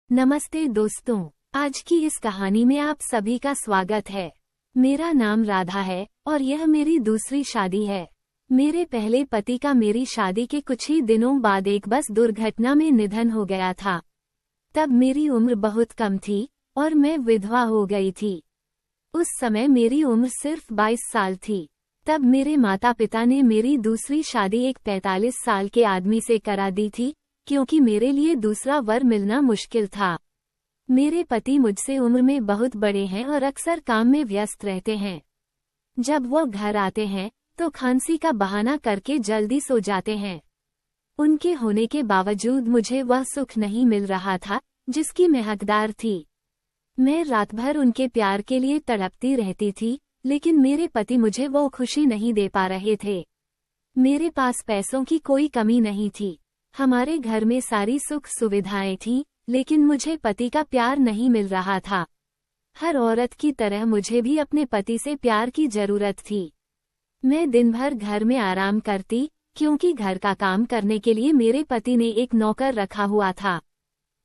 नमस्ते दोस्तों, आज की इस कहानी में आप सभी का स्वागत है। मेरा नाम राधा है और यह मेरी दूसरी शादी है। मेरे पहले पति का मेरी शादी के कुछ ही दिनों बाद एक बस दुर्घटना में निधन हो गया था। तब मेरी उम्र बहुत कम थी और मैं विधवा हो गई थी। उस समय मेरी उम्र सिर्फ 22 साल थी। तब मेरे माता पिता ने मेरी दूसरी शादी एक 45 साल के आदमी से करा दी थी, क्योंकि मेरे लिए दूसरा वर मिलना मुश्किल था। मेरे पति मुझसे उम्र में बहुत बड़े हैं और अक्सर काम में व्यस्त रहते हैं। जब वो घर आते हैं तो खांसी का बहाना करके जल्दी सो जाते हैं। उनके होने के बावजूद मुझे वह सुख नहीं मिल रहा था जिसकी मैं हकदार थी। मैं रात भर उनके प्यार के लिए तड़पती रहती थी, लेकिन मेरे पति मुझे वो खुशी नहीं दे पा रहे थे। मेरे पास पैसों की कोई कमी नहीं थी। हमारे घर में सारी सुख सुविधाएं थीं, लेकिन मुझे पति का प्यार नहीं मिल रहा था। हर औरत की तरह मुझे भी अपने पति से प्यार की जरूरत थी। मैं दिन भर घर में आराम करती, क्योंकि घर का काम करने के लिए मेरे पति ने एक नौकर रखा हुआ था।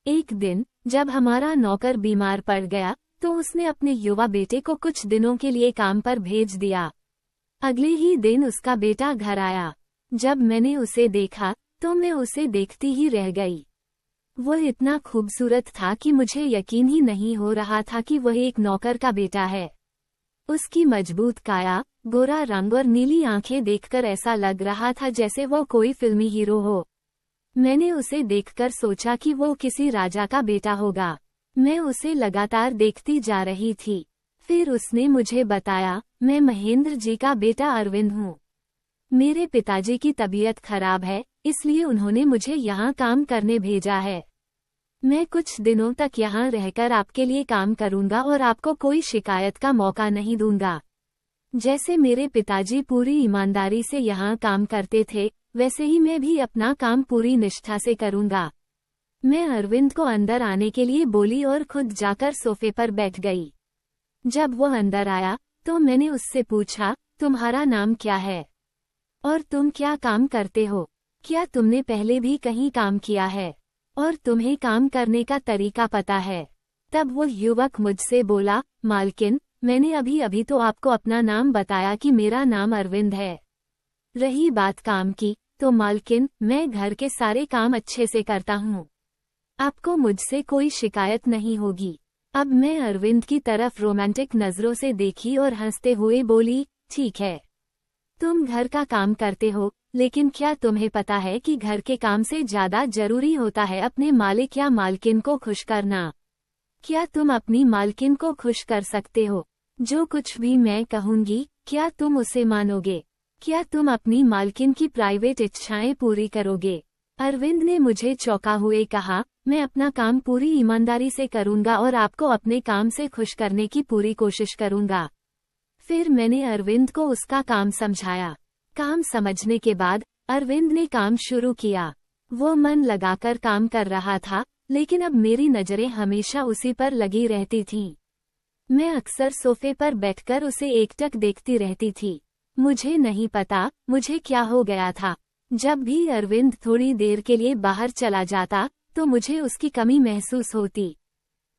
एक दिन जब हमारा नौकर बीमार पड़ गया तो उसने अपने युवा बेटे को कुछ दिनों के लिए काम पर भेज दिया। अगले ही दिन उसका बेटा घर आया। जब मैंने उसे देखा तो मैं उसे देखती ही रह गई। वह इतना खूबसूरत था कि मुझे यकीन ही नहीं हो रहा था कि वह एक नौकर का बेटा है। उसकी मजबूत काया, गोरा रंग और नीली आंखें देखकर ऐसा लग रहा था जैसे वो कोई फिल्मी हीरो हो। मैंने उसे देखकर सोचा कि वो किसी राजा का बेटा होगा। मैं उसे लगातार देखती जा रही थी। फिर उसने मुझे बताया, मैं महेंद्र जी का बेटा अरविंद हूँ। मेरे पिताजी की तबीयत खराब है, इसलिए उन्होंने मुझे यहाँ काम करने भेजा है। मैं कुछ दिनों तक यहाँ रहकर आपके लिए काम करूँगा और आपको कोई शिकायत का मौका नहीं दूंगा। जैसे मेरे पिताजी पूरी ईमानदारी से यहाँ काम करते थे, वैसे ही मैं भी अपना काम पूरी निष्ठा से करूँगा। मैं अरविंद को अंदर आने के लिए बोली और खुद जाकर सोफे पर बैठ गई। जब वो अंदर आया तो मैंने उससे पूछा, तुम्हारा नाम क्या है और तुम क्या काम करते हो? क्या तुमने पहले भी कहीं काम किया है और तुम्हें काम करने का तरीका पता है? तब वो युवक मुझसे बोला, मालकिन, मैंने अभी अभी तो आपको अपना नाम बताया कि मेरा नाम अरविंद है। रही बात काम की, तो मालकिन, मैं घर के सारे काम अच्छे से करता हूँ। आपको मुझसे कोई शिकायत नहीं होगी। अब मैं अरविंद की तरफ रोमांटिक नजरों से देखी और हंसते हुए बोली, ठीक है, तुम घर का काम करते हो, लेकिन क्या तुम्हें पता है कि घर के काम से ज्यादा जरूरी होता है अपने मालिक या मालकिन को खुश करना? क्या तुम अपनी मालकिन को खुश कर सकते हो? जो कुछ भी मैं कहूँगी, क्या तुम उसे मानोगे? क्या तुम अपनी मालकिन की प्राइवेट इच्छाएं पूरी करोगे? अरविंद ने मुझे चौंका हुए कहा, मैं अपना काम पूरी ईमानदारी से करूँगा और आपको अपने काम से खुश करने की पूरी कोशिश करूँगा। फिर मैंने अरविंद को उसका काम समझाया। काम समझने के बाद अरविंद ने काम शुरू किया। वो मन लगाकर काम कर रहा था, लेकिन अब मेरी नजरें हमेशा उसी पर लगी रहती थीं। मैं अक्सर सोफे पर बैठकर उसे एकटक देखती रहती थी। मुझे नहीं पता मुझे क्या हो गया था। जब भी अरविंद थोड़ी देर के लिए बाहर चला जाता तो मुझे उसकी कमी महसूस होती।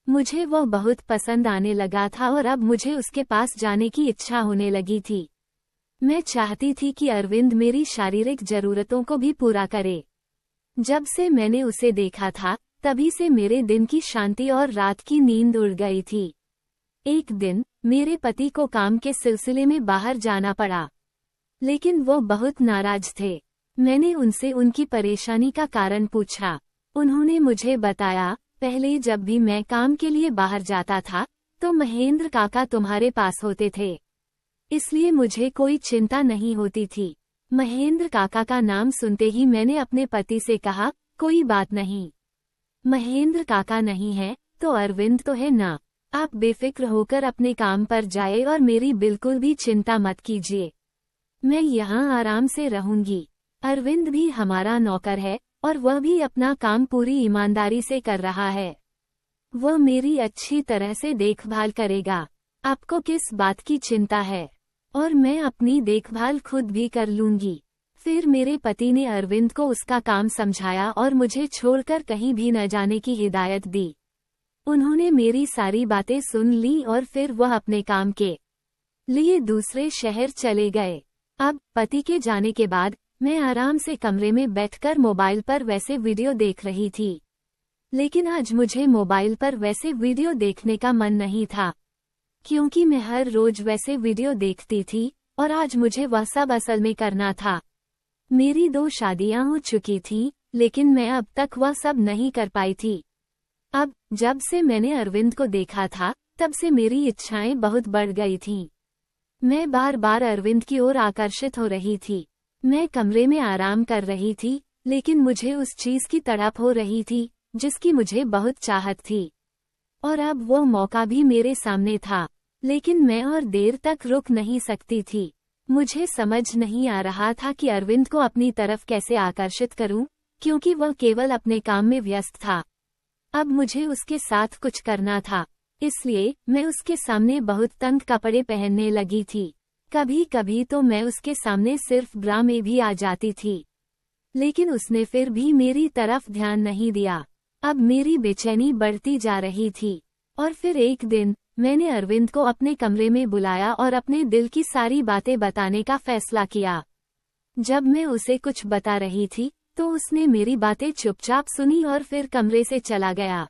मुझे वो बहुत पसंद आने लगा था और अब मुझे उसके पास जाने की इच्छा होने लगी थी। मैं चाहती थी कि अरविंद मेरी शारीरिक जरूरतों को भी पूरा करे। जब से मैंने उसे देखा था, तभी से मेरे दिन की शांति और रात की नींद उड़ गई थी। एक दिन मेरे पति को काम के सिलसिले में बाहर जाना पड़ा, लेकिन वो बहुत नाराज थे। मैंने उनसे उनकी परेशानी का कारण पूछा। उन्होंने मुझे बताया, पहले जब भी मैं काम के लिए बाहर जाता था तो महेंद्र काका तुम्हारे पास होते थे, इसलिए मुझे कोई चिंता नहीं होती थी। महेंद्र काका का नाम सुनते ही मैंने अपने पति से कहा, कोई बात नहीं, महेंद्र काका नहीं है तो अरविंद तो है ना। आप बेफिक्र होकर अपने काम पर जाए और मेरी बिल्कुल भी चिंता मत कीजिए। मैं यहाँ आराम से रहूंगी। अरविंद भी हमारा नौकर है और वह भी अपना काम पूरी ईमानदारी से कर रहा है। वह मेरी अच्छी तरह से देखभाल करेगा। आपको किस बात की चिंता है? और मैं अपनी देखभाल खुद भी कर लूंगी। फिर मेरे पति ने अरविंद को उसका काम समझाया और मुझे छोड़कर कहीं भी न जाने की हिदायत दी। उन्होंने मेरी सारी बातें सुन ली और फिर वह अपने काम के लिए दूसरे शहर चले गए। अब पति के जाने के बाद मैं आराम से कमरे में बैठकर मोबाइल पर वैसे वीडियो देख रही थी। लेकिन आज मुझे मोबाइल पर वैसे वीडियो देखने का मन नहीं था, क्योंकि मैं हर रोज वैसे वीडियो देखती थी और आज मुझे वह सब असल में करना था। मेरी 2 शादियां हो चुकी थीं, लेकिन मैं अब तक वह सब नहीं कर पाई थी। अब जब से मैंने अरविंद को देखा था, तब से मेरी इच्छाएं बहुत बढ़ गई थीं। मैं बार बार अरविंद की ओर आकर्षित हो रही थी। मैं कमरे में आराम कर रही थी, लेकिन मुझे उस चीज की तड़प हो रही थी जिसकी मुझे बहुत चाहत थी। और अब वो मौका भी मेरे सामने था, लेकिन मैं और देर तक रुक नहीं सकती थी। मुझे समझ नहीं आ रहा था कि अरविंद को अपनी तरफ कैसे आकर्षित करूं, क्योंकि वह केवल अपने काम में व्यस्त था। अब मुझे उसके साथ कुछ करना था, इसलिए मैं उसके सामने बहुत तंग कपड़े पहनने लगी थी। कभी कभी तो मैं उसके सामने सिर्फ ब्रा में भी आ जाती थी, लेकिन उसने फिर भी मेरी तरफ ध्यान नहीं दिया। अब मेरी बेचैनी बढ़ती जा रही थी। और फिर एक दिन मैंने अरविंद को अपने कमरे में बुलाया और अपने दिल की सारी बातें बताने का फैसला किया। जब मैं उसे कुछ बता रही थी, तो उसने मेरी बातें चुपचाप सुनी और फिर कमरे से चला गया।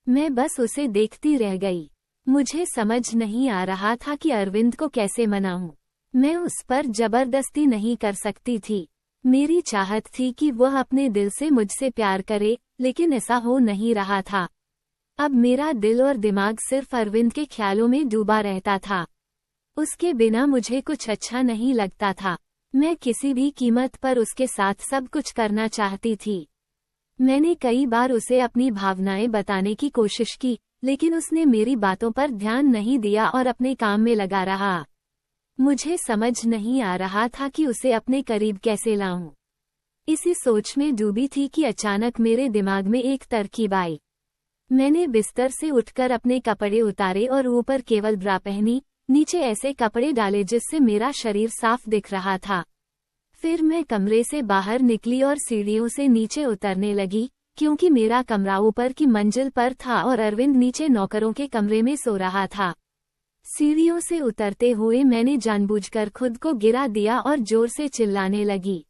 मैं बस उसे देखती रह गई। मुझे समझ नहीं आ रहा था कि अरविंद को कैसे मनाऊं। मैं उस पर जबरदस्ती नहीं कर सकती थी। मेरी चाहत थी कि वह अपने दिल से मुझसे प्यार करे, लेकिन ऐसा हो नहीं रहा था। अब मेरा दिल और दिमाग सिर्फ अरविंद के ख्यालों में डूबा रहता था। उसके बिना मुझे कुछ अच्छा नहीं लगता था। मैं किसी भी कीमत पर उसके साथ सब कुछ करना चाहती थी। मैंने कई बार उसे अपनी भावनाएं बताने की कोशिश की, लेकिन उसने मेरी बातों पर ध्यान नहीं दिया और अपने काम में लगा रहा। मुझे समझ नहीं आ रहा था कि उसे अपने करीब कैसे लाऊं। इसी सोच में डूबी थी कि अचानक मेरे दिमाग में एक तरकीब आई। मैंने बिस्तर से उठकर अपने कपड़े उतारे और ऊपर केवल ब्रा पहनी, नीचे ऐसे कपड़े डाले जिससे मेरा शरीर साफ दिख रहा था। फिर मैं कमरे से बाहर निकली और सीढ़ियों से नीचे उतरने लगी, क्योंकि मेरा कमरा ऊपर की मंजिल पर था और अरविंद नीचे नौकरों के कमरे में सो रहा था। सीढ़ियों से उतरते हुए मैंने जानबूझकर खुद को गिरा दिया और जोर से चिल्लाने लगी।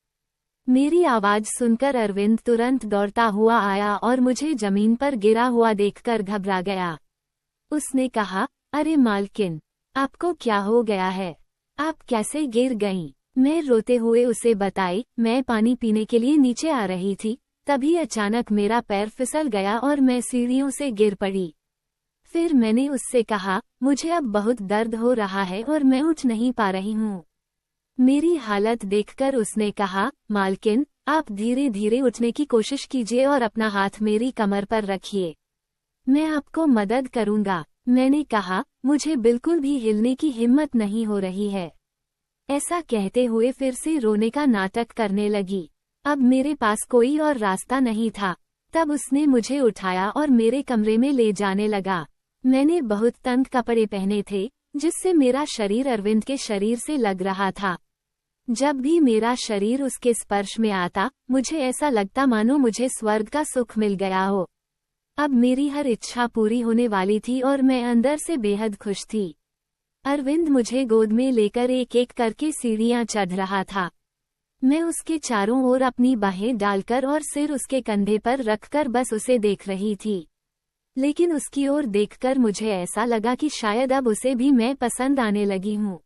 मेरी आवाज सुनकर अरविंद तुरंत दौड़ता हुआ आया और मुझे जमीन पर गिरा हुआ देखकर घबरा गया। उसने कहा, अरे मालकिन, आपको क्या हो गया है? आप कैसे गिर गईं? मैं रोते हुए उसे बताई, मैं पानी पीने के लिए नीचे आ रही थी, तभी अचानक मेरा पैर फिसल गया और मैं सीढ़ियों से गिर पड़ी। फिर मैंने उससे कहा, मुझे अब बहुत दर्द हो रहा है और मैं उठ नहीं पा रही हूँ। मेरी हालत देखकर उसने कहा, मालकिन, आप धीरे धीरे उठने की कोशिश कीजिए और अपना हाथ मेरी कमर पर रखिए। मैं आपको मदद करूँगा। मैंने कहा, मुझे बिल्कुल भी हिलने की हिम्मत नहीं हो रही है। ऐसा कहते हुए फिर से रोने का नाटक करने लगी। अब मेरे पास कोई और रास्ता नहीं था। तब उसने मुझे उठाया और मेरे कमरे में ले जाने लगा। मैंने बहुत तंग कपड़े पहने थे, जिससे मेरा शरीर अरविंद के शरीर से लग रहा था। जब भी मेरा शरीर उसके स्पर्श में आता, मुझे ऐसा लगता मानो मुझे स्वर्ग का सुख मिल गया हो। अब मेरी हर इच्छा पूरी होने वाली थी और मैं अंदर से बेहद खुश थी। अरविंद मुझे गोद में लेकर एक एक करके सीढ़ियां चढ़ रहा था। मैं उसके चारों ओर अपनी बाहें डालकर और सिर उसके कंधे पर रखकर बस उसे देख रही थी। लेकिन उसकी ओर देखकर मुझे ऐसा लगा कि शायद अब उसे भी मैं पसंद आने लगी हूँ।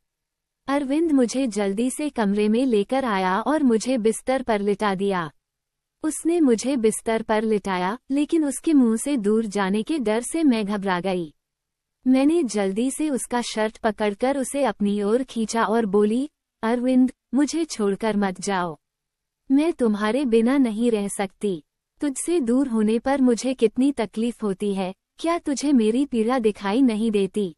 अरविंद मुझे जल्दी से कमरे में लेकर आया और मुझे बिस्तर पर लिटा दिया। उसने मुझे बिस्तर पर लिटाया, लेकिन उसके मुंह से दूर जाने के डर से मैं घबरा गई। मैंने जल्दी से उसका शर्ट पकड़कर उसे अपनी ओर खींचा और बोली, अरविंद, मुझे छोड़कर मत जाओ। मैं तुम्हारे बिना नहीं रह सकती। तुझसे दूर होने पर मुझे कितनी तकलीफ होती है, क्या तुझे मेरी पीड़ा दिखाई नहीं देती?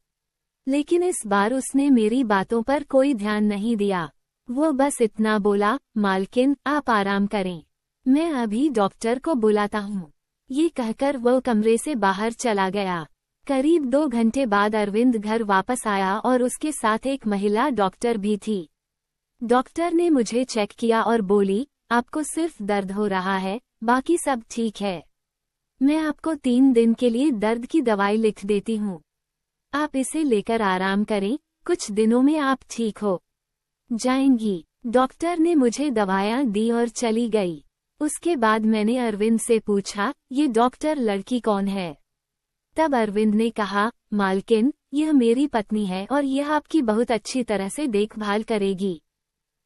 लेकिन इस बार उसने मेरी बातों पर कोई ध्यान नहीं दिया। वो बस इतना बोला, मालकिन, आप आराम करें, मैं अभी डॉक्टर को बुलाता हूँ। ये कहकर वो कमरे से बाहर चला गया। करीब 2 घंटे बाद अरविंद घर वापस आया और उसके साथ एक महिला डॉक्टर भी थी। डॉक्टर ने मुझे चेक किया और बोली, आपको सिर्फ दर्द हो रहा है, बाकी सब ठीक है। मैं आपको 3 दिन के लिए दर्द की दवाई लिख देती हूँ। आप इसे लेकर आराम करें, कुछ दिनों में आप ठीक हो जाएंगी। डॉक्टर ने मुझे दवाइयाँ दी और चली गई। उसके बाद मैंने अरविंद से पूछा, ये डॉक्टर लड़की कौन है? तब अरविंद ने कहा, मालकिन, यह मेरी पत्नी है और यह आपकी बहुत अच्छी तरह से देखभाल करेगी।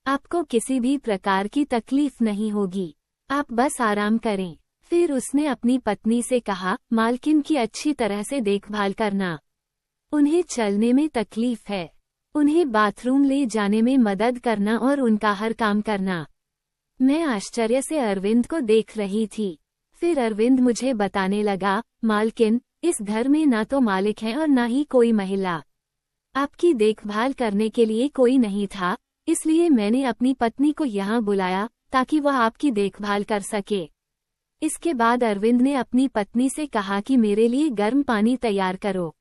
आपको किसी भी प्रकार की तकलीफ नहीं होगी। आप बस आराम करें। फिर उसने अपनी पत्नी से कहा, मालकिन की अच्छी तरह से देखभाल करना। उन्हें चलने में तकलीफ है, उन्हें बाथरूम ले जाने में मदद करना और उनका हर काम करना। मैं आश्चर्य से अरविंद को देख रही थी। फिर अरविंद मुझे बताने लगा, मालकिन, इस घर में ना तो मालिक है और ना ही कोई महिला। आपकी देखभाल करने के लिए कोई नहीं था, इसलिए मैंने अपनी पत्नी को यहाँ बुलाया ताकि वह आपकी देखभाल कर सके। इसके बाद अरविंद ने अपनी पत्नी से कहा कि मेरे लिए गर्म पानी तैयार करो।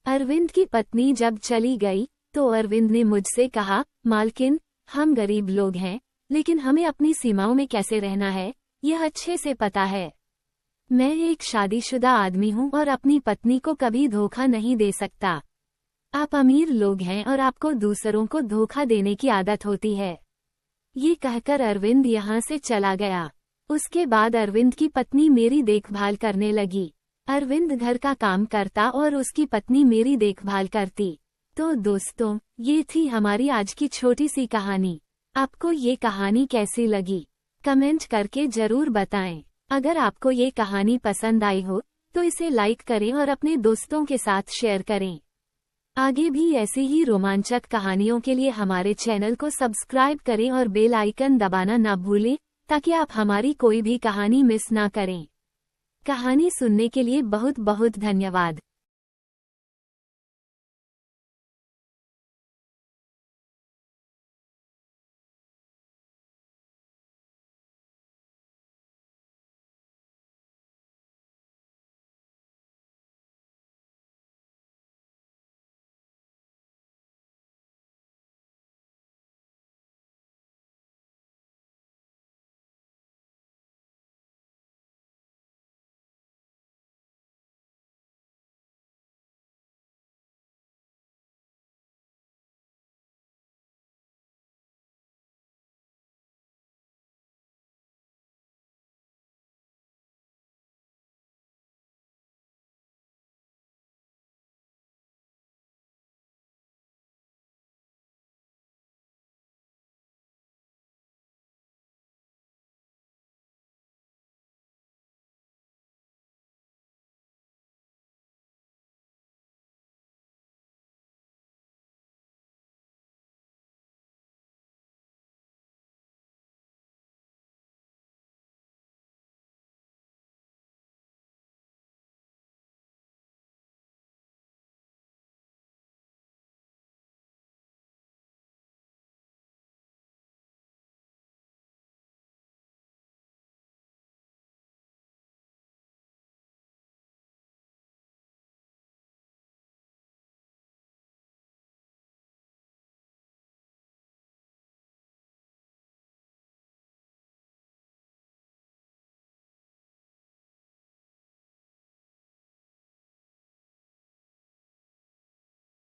अरविंद की पत्नी जब चली गई तो अरविंद ने मुझसे कहा, मालकिन, हम गरीब लोग हैं, लेकिन हमें अपनी सीमाओं में कैसे रहना है, यह अच्छे से पता है। मैं एक शादीशुदा आदमी हूँ और अपनी पत्नी को कभी धोखा नहीं दे सकता। आप अमीर लोग हैं और आपको दूसरों को धोखा देने की आदत होती है। ये कहकर अरविंद यहाँ से चला गया। उसके बाद अरविंद की पत्नी मेरी देखभाल करने लगी। अरविंद घर का काम करता और उसकी पत्नी मेरी देखभाल करती। तो दोस्तों, ये थी हमारी आज की छोटी सी कहानी। आपको ये कहानी कैसी लगी? कमेंट करके जरूर बताएं। अगर आपको ये कहानी पसंद आई हो तो इसे लाइक करें और अपने दोस्तों के साथ शेयर करें। आगे भी ऐसी ही रोमांचक कहानियों के लिए हमारे चैनल को सब्सक्राइब करें और बेल आइकन दबाना ना भूलें ताकि आप हमारी कोई भी कहानी मिस ना करें। कहानी सुनने के लिए बहुत बहुत धन्यवाद।